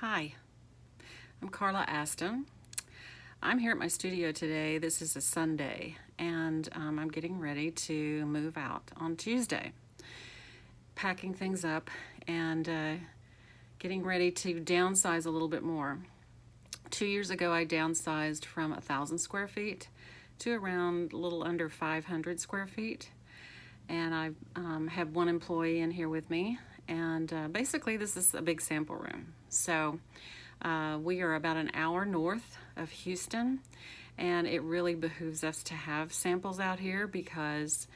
Hi, I'm Carla Aston. I'm here at my studio today. This is a Sunday, and I'm getting ready to move out on Tuesday. Packing things up and getting ready to downsize a little bit more. 2 years ago, I downsized from 1,000 square feet to around a little under 500 square feet. And I have one employee in here with me. And basically, this is a big sample room. So we are about an hour north of Houston, and it really behooves us to have samples out here because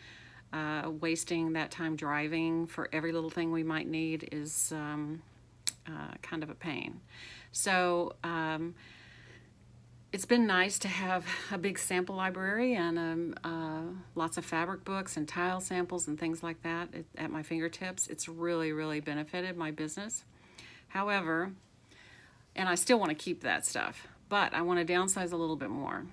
wasting that time driving for every little thing we might need is kind of a pain. So it's been nice to have a big sample library and lots of fabric books and tile samples and things like that at my fingertips. It's really benefited my business. However, and I still want to keep that stuff, but I want to downsize a little bit more.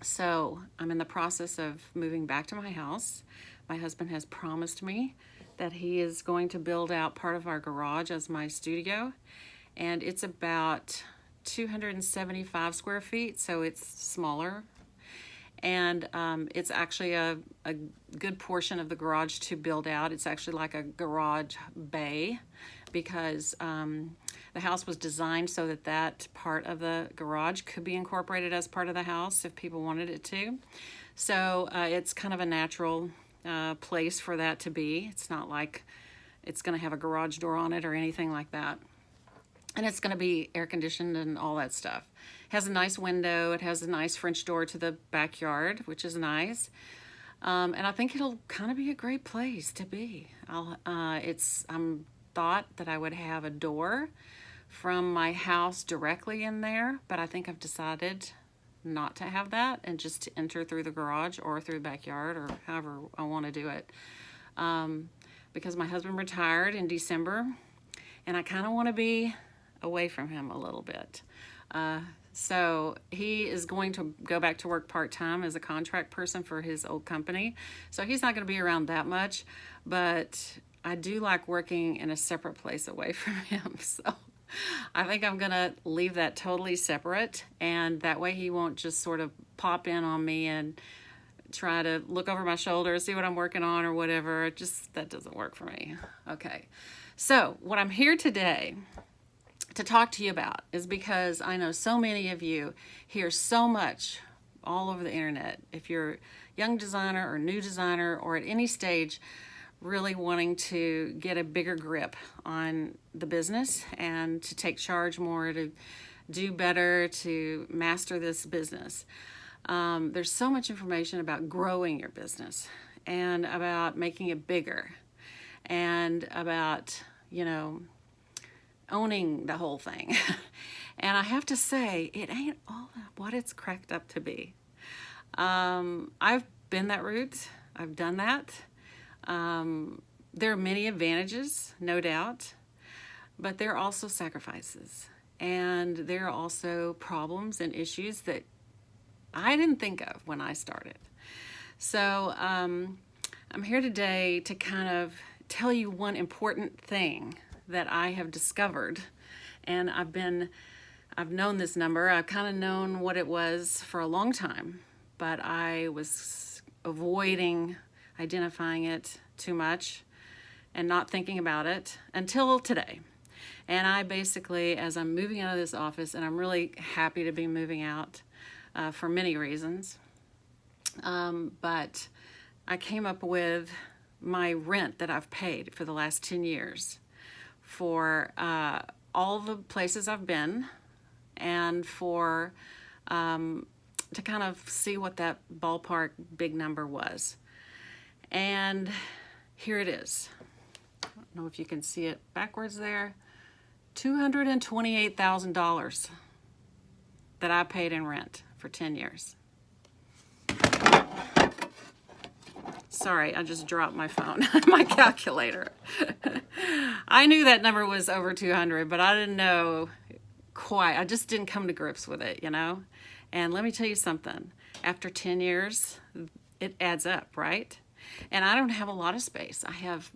So I'm in the process of moving back to my house. My husband has promised me that he is going to build out part of our garage as my studio, and it's about 275 square feet, so it's smaller. And it's actually a good portion of the garage to build out. It's actually like a garage bay because the house was designed so that that part of the garage could be incorporated as part of the house if people wanted it to. So it's kind of a natural place for that to be. It's not like it's going to have a garage door on it or anything like that. And it's going to be air conditioned and all that stuff. It has a nice window. It has a nice French door to the backyard, which is nice. And I think it'll kind of be a great place to be. I'm thought that I would have a door from my house directly in there, but I think I've decided not to have that and just to enter through the garage or through the backyard or however I want to do it. Because my husband retired in December, and I kind of want to be away from him a little bit. So he is going to go back to work part-time as a contract person for his old company. So he's not going to be around that much, but I do like working in a separate place away from him. So I think I'm going to leave that totally separate, and that way he won't just sort of pop in on me and try to look over my shoulder, see what I'm working on or whatever. That doesn't work for me. Okay. So what I'm here today to talk to you about is because I know so many of you hear so much all over the internet. If you're a young designer or new designer or at any stage really wanting to get a bigger grip on the business and to take charge more, to do better, to master this business. There's so much information about growing your business and about making it bigger and about, owning the whole thing. And I have to say, it ain't all what it's cracked up to be. I've been that route. I've done that. There are many advantages, no doubt, but there are also sacrifices. And there are also problems and issues that I didn't think of when I started. So I'm here today to kind of tell you one important thing that I have discovered, and I've known this number. I've kind of known what it was for a long time, but I was avoiding identifying it too much and not thinking about it until today. And I basically, as I'm moving out of this office, and I'm really happy to be moving out for many reasons, but I came up with my rent that I've paid for the last 10 years for all the places I've been, and for to kind of see what that ballpark big number was. And here it is. I don't know if you can see it backwards there. $228,000 that I paid in rent for 10 years. Sorry, I just dropped my phone, my calculator. I knew that number was over 200, but I didn't know quite. I just didn't come to grips with it, And let me tell you something. After 10 years, it adds up, right? And I don't have a lot of space.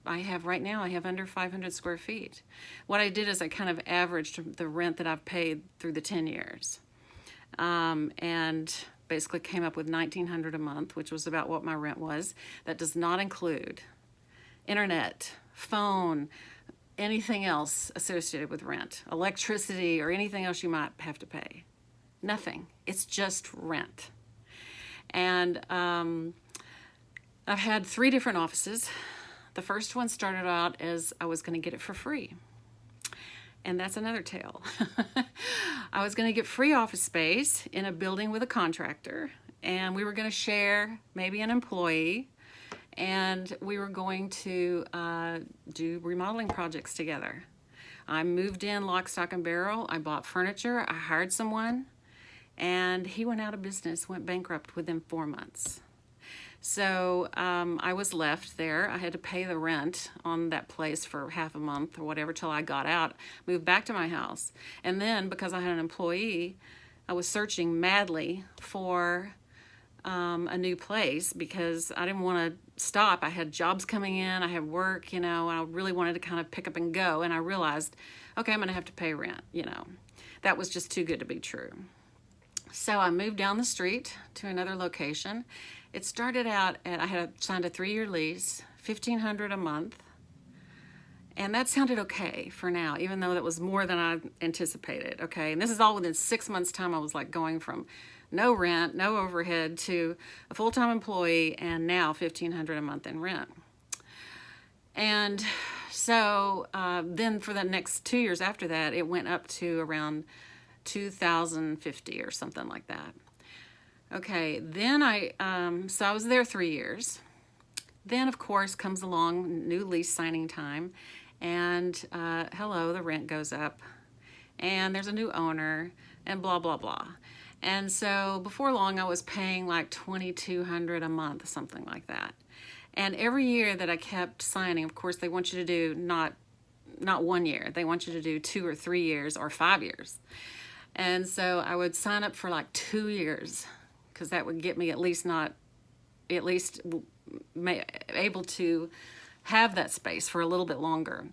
Right now, I have under 500 square feet. What I did is I kind of averaged the rent that I've paid through the 10 years. And basically came up with $1,900 a month, which was about what my rent was. That does not include internet, phone, anything else associated with rent, electricity, or anything else you might have to pay. Nothing. It's just rent. And I've had 3 different offices. The first one started out as I was going to get it for free. And that's another tale. I was going to get free office space in a building with a contractor, and we were going to share maybe an employee, and we were going to do remodeling projects together. I moved in lock, stock, and barrel. I bought furniture. I hired someone, and he went out of business, went bankrupt within 4 months. So I was left there. I had to pay the rent on that place for half a month or whatever till I got out, moved back to my house. And then because I had an employee, I was searching madly for a new place because I didn't want to stop. I had jobs coming in, I had work, I really wanted to kind of pick up and go. And I realized, okay, I'm going to have to pay rent, That was just too good to be true. So I moved down the street to another location. It started out I had signed a 3-year lease, $1,500 a month. And that sounded okay for now, even though that was more than I anticipated, okay? And this is all within 6 months' time. I was like going from no rent, no overhead to a full-time employee, and now $1,500 a month in rent. And so then for the next 2 years after that, it went up to around $2,050 or something like that. Okay, then so I was there 3 years. Then, of course, comes along new lease signing time, and hello, the rent goes up, and there's a new owner, and blah, blah, blah. And so before long, I was paying like $2,200 a month, something like that. And every year that I kept signing, of course, they want you to do not 1 year. They want you to do 2 or 3 years or 5 years. And so I would sign up for like 2 years because that would get me at least able to have that space for a little bit longer.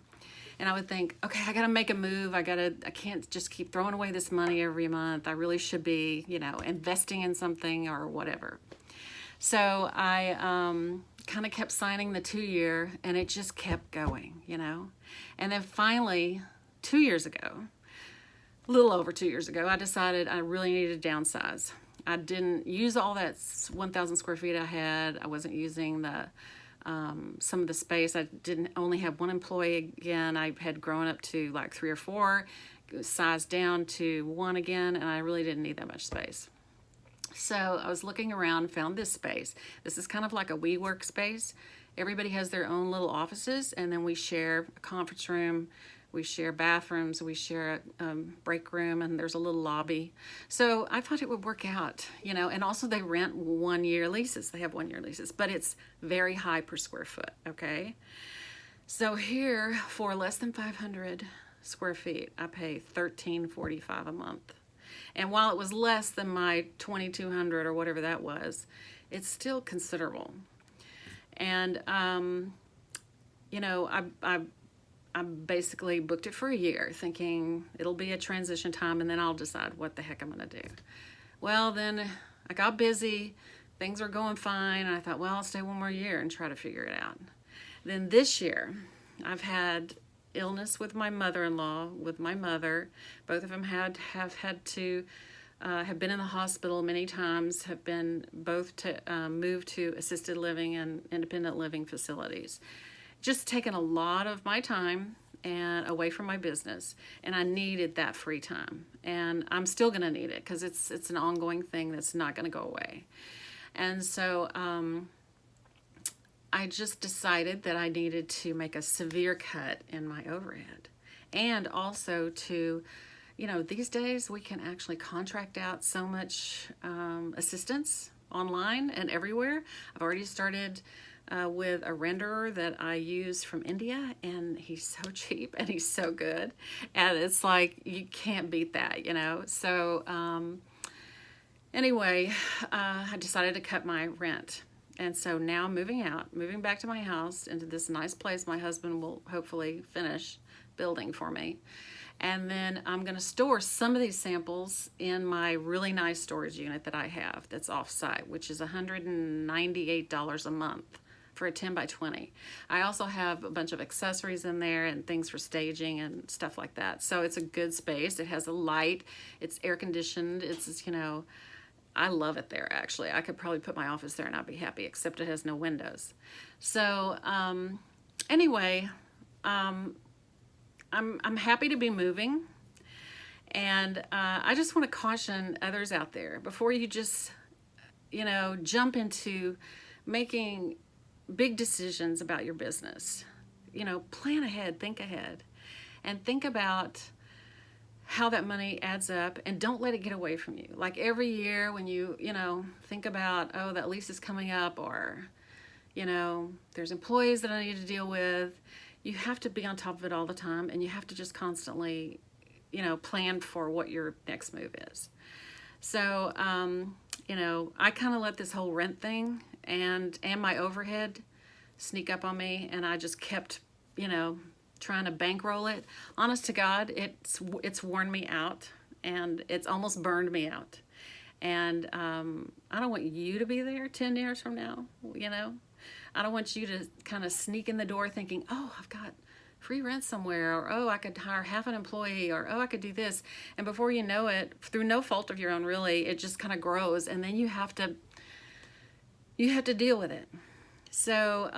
And I would think, okay, I got to make a move. I can't just keep throwing away this money every month. I really should be, investing in something or whatever. So I kind of kept signing the 2-year, and it just kept going, And then finally, 2 years ago, a little over 2 years ago, I decided I really needed to downsize. I didn't use all that 1,000 square feet I had. I wasn't using some of the space. I didn't only have one employee again. I had grown up to like 3 or 4, sized down to 1 again, and I really didn't need that much space. So I was looking around, found this space. This is kind of like a WeWork space. Everybody has their own little offices, and then we share a conference room. We share bathrooms, we share a break room, and there's a little lobby. So I thought it would work out, and also they rent 1-year leases. They have 1-year leases, but it's very high per square foot, okay? So here, for less than 500 square feet, I pay $1,345 a month. And while it was less than my $2,200 or whatever that was, it's still considerable. And, I basically booked it for a year thinking it'll be a transition time and then I'll decide what the heck I'm going to do. Well, then I got busy. Things were going fine. And I thought, well, I'll stay 1 more year and try to figure it out. Then this year, I've had illness with my mother-in-law, with my mother. Both of them have been in the hospital many times, have been both moved to assisted living and independent living facilities. Just taken a lot of my time and away from my business, and I needed that free time, and I'm still going to need it because it's an ongoing thing that's not going to go away. And so I just decided that I needed to make a severe cut in my overhead, and also to, these days we can actually contract out so much assistance online and everywhere. I've already started with a renderer that I use from India, and he's so cheap and he's so good, and it's like you can't beat that, So anyway, I decided to cut my rent, And so now I'm moving back to my house into this nice place my husband will hopefully finish building for me. And then I'm going to store some of these samples in my really nice storage unit that I have that's off-site, which is $198 a month for a 10 by 20. I also have a bunch of accessories in there and things for staging and stuff like that. So it's a good space. It has a light. It's air conditioned. It's, you know, I love it there, actually. I could probably put my office there and I'd be happy, except it has no windows. So anyway, I'm happy to be moving, and I just want to caution others out there before you just, you know, jump into making big decisions about your business. You know, plan ahead, and think about how that money adds up, and don't let it get away from you. Like every year when you know, think about, oh, that lease is coming up, or, you know, there's employees that I need to deal with. You have to be on top of it all the time, and you have to just constantly, you know, plan for what your next move is. So, you know, I kind of let this whole rent thing and my overhead sneak up on me, and I just kept, you know, trying to bankroll it. Honest to God, it's worn me out, and it's almost burned me out. And I don't want you to be there 10 years from now, you know. I don't want you to kind of sneak in the door thinking, oh, I've got free rent somewhere, or oh, I could hire half an employee, or oh, I could do this. And before you know it, through no fault of your own really, it just kind of grows, and then you have to deal with it. So,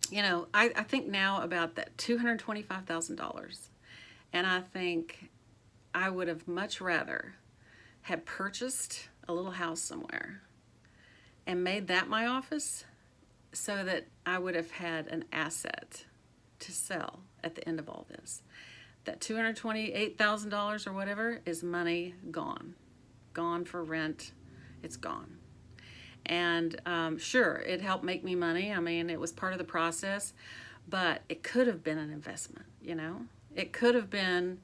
you know, I think now about that $225,000, and I think I would have much rather had purchased a little house somewhere and made that my office, so that I would have had an asset to sell at the end of all this. That $228,000 or whatever is money gone for rent. It's gone. And sure, it helped make me money. I mean, it was part of the process, but it could have been an investment, you know? It could have been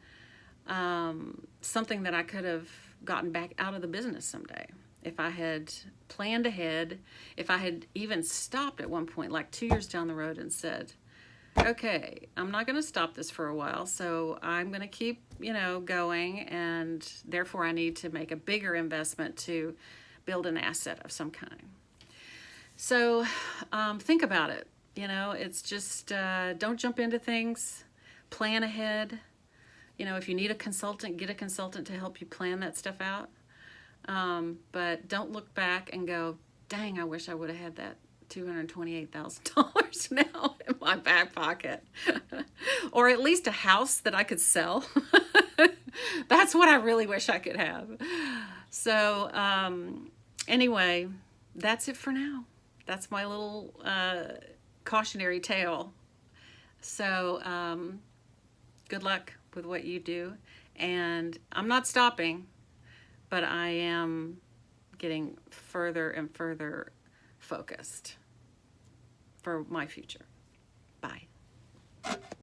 something that I could have gotten back out of the business someday. If I had planned ahead, if I had even stopped at one point, like 2 years down the road, and said, okay, I'm not going to stop this for a while, so I'm going to keep, you know, going, and therefore I need to make a bigger investment to build an asset of some kind. So think about it. You know, it's just don't jump into things. Plan ahead. You know, if you need a consultant, get a consultant to help you plan that stuff out. But don't look back and go, dang, I wish I would have had that $228,000 now in my back pocket. Or at least a house that I could sell. That's what I really wish I could have. So anyway, that's it for now. That's my little cautionary tale. So good luck with what you do. And I'm not stopping, but I am getting further and further focused for my future. Bye.